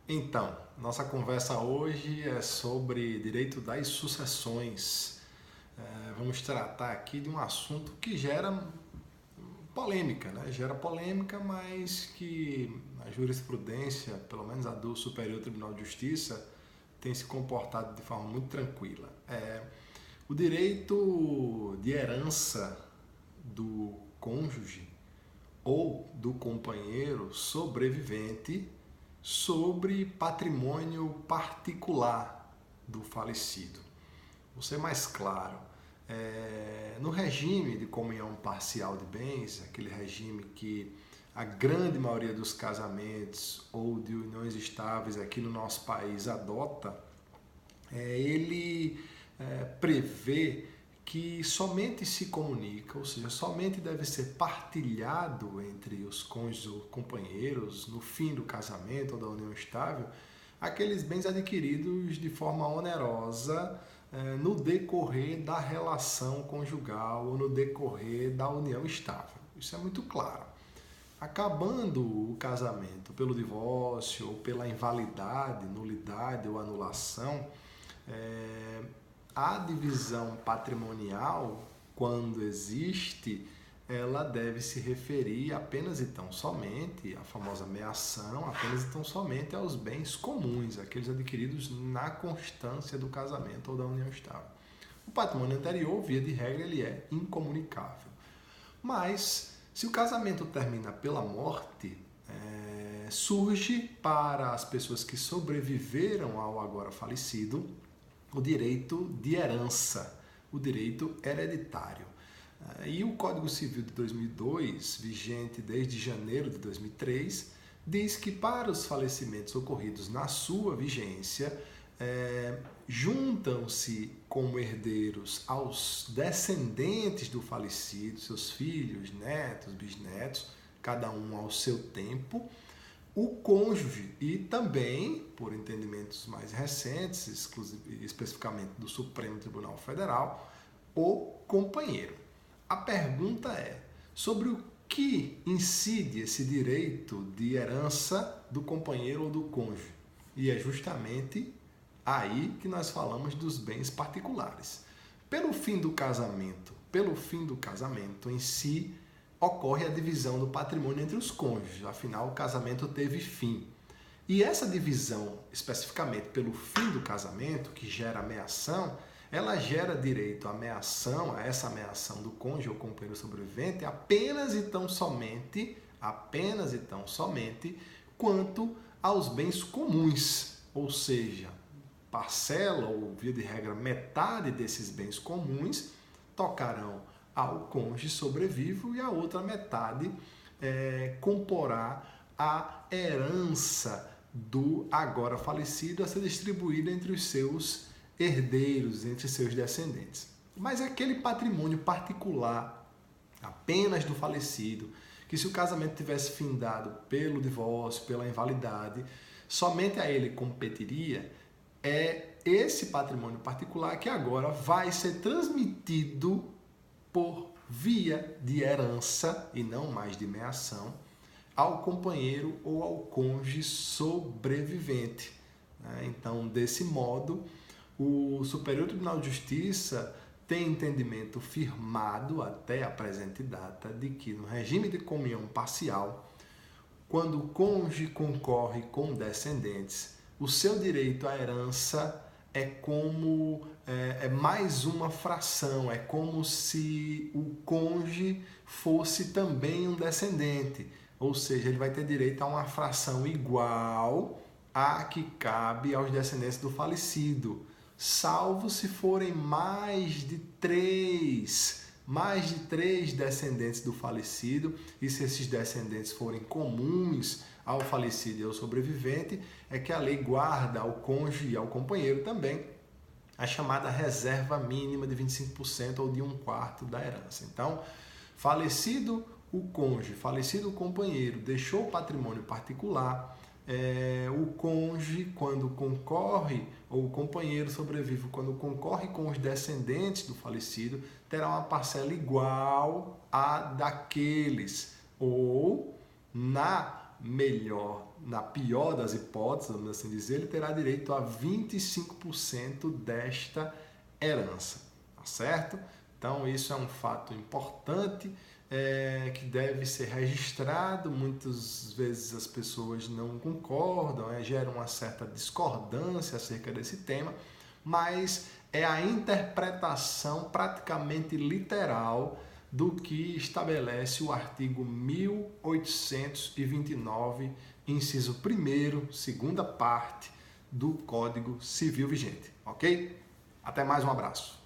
Então, nossa conversa hoje é sobre direito das sucessões. Vamos tratar aqui de um assunto que gera polêmica, né? Gera polêmica, mas que a jurisprudência, pelo menos a do Superior Tribunal de Justiça, tem se comportado de forma muito tranquila. O direito de herança do cônjuge ou do companheiro sobrevivente sobre patrimônio particular do falecido. Vou ser mais claro. No regime de comunhão parcial de bens, aquele regime que a grande maioria dos casamentos ou de uniões estáveis aqui no nosso país adota, ele prevê que somente se comunica, ou seja, somente deve ser partilhado entre os cônjuges ou companheiros no fim do casamento ou da união estável, aqueles bens adquiridos de forma onerosa no decorrer da relação conjugal ou no decorrer da união estável. Isso é muito claro. Acabando o casamento pelo divórcio ou pela invalidade, nulidade ou anulação, a divisão patrimonial, quando existe, ela deve se referir apenas e tão somente, a famosa meação, apenas e tão somente aos bens comuns, aqueles adquiridos na constância do casamento ou da união estável. O patrimônio anterior, via de regra, ele é incomunicável. Mas, se o casamento termina pela morte, surge para as pessoas que sobreviveram ao agora falecido o direito de herança, o direito hereditário. E o Código Civil de 2002, vigente desde janeiro de 2003, diz que para os falecimentos ocorridos na sua vigência, juntam-se como herdeiros aos descendentes do falecido, seus filhos, netos, bisnetos, cada um ao seu tempo, o cônjuge e também, por entendimentos mais recentes, especificamente do Supremo Tribunal Federal, o companheiro. A pergunta é sobre o que incide esse direito de herança do companheiro ou do cônjuge. E é justamente aí que nós falamos dos bens particulares. Pelo fim do casamento em si, ocorre a divisão do patrimônio entre os cônjuges, afinal o casamento teve fim. E essa divisão, especificamente pelo fim do casamento, que gera ameação, ela gera direito à essa ameação do cônjuge ou companheiro sobrevivente apenas e tão somente quanto aos bens comuns, ou seja, parcela ou via de regra metade desses bens comuns tocarão ao cônjuge sobrevivo e a outra metade comporá a herança do agora falecido a ser distribuída entre os seus herdeiros, entre seus descendentes. Mas aquele patrimônio particular apenas do falecido, que se o casamento tivesse findado pelo divórcio, pela invalidade, somente a ele competiria, é esse patrimônio particular que agora vai ser transmitido por via de herança e não mais de meação ao companheiro ou ao cônjuge sobrevivente. Então, desse modo, o Superior Tribunal de Justiça tem entendimento firmado até a presente data de que no regime de comunhão parcial, quando o cônjuge concorre com descendentes, o seu direito à herança é mais uma fração, é como se o cônjuge fosse também um descendente, ou seja, ele vai ter direito a uma fração igual à que cabe aos descendentes do falecido, salvo se forem mais de três descendentes do falecido, e se esses descendentes forem comuns ao falecido e ao sobrevivente, é que a lei guarda ao cônjuge e ao companheiro também a chamada reserva mínima de 25% ou de 1/4 da herança. Então, falecido o cônjuge, falecido o companheiro, deixou patrimônio particular, o cônjuge, quando concorre, ou o companheiro sobrevive, quando concorre com os descendentes do falecido, terá uma parcela igual à daqueles, ou na melhor, na pior das hipóteses, vamos assim dizer, ele terá direito a 25% desta herança, tá certo? Então isso é um fato importante que deve ser registrado. Muitas vezes as pessoas não concordam, gera uma certa discordância acerca desse tema, mas é a interpretação praticamente literal do que estabelece o artigo 1829, inciso 1º, segunda parte do Código Civil vigente, ok? Até mais, um abraço.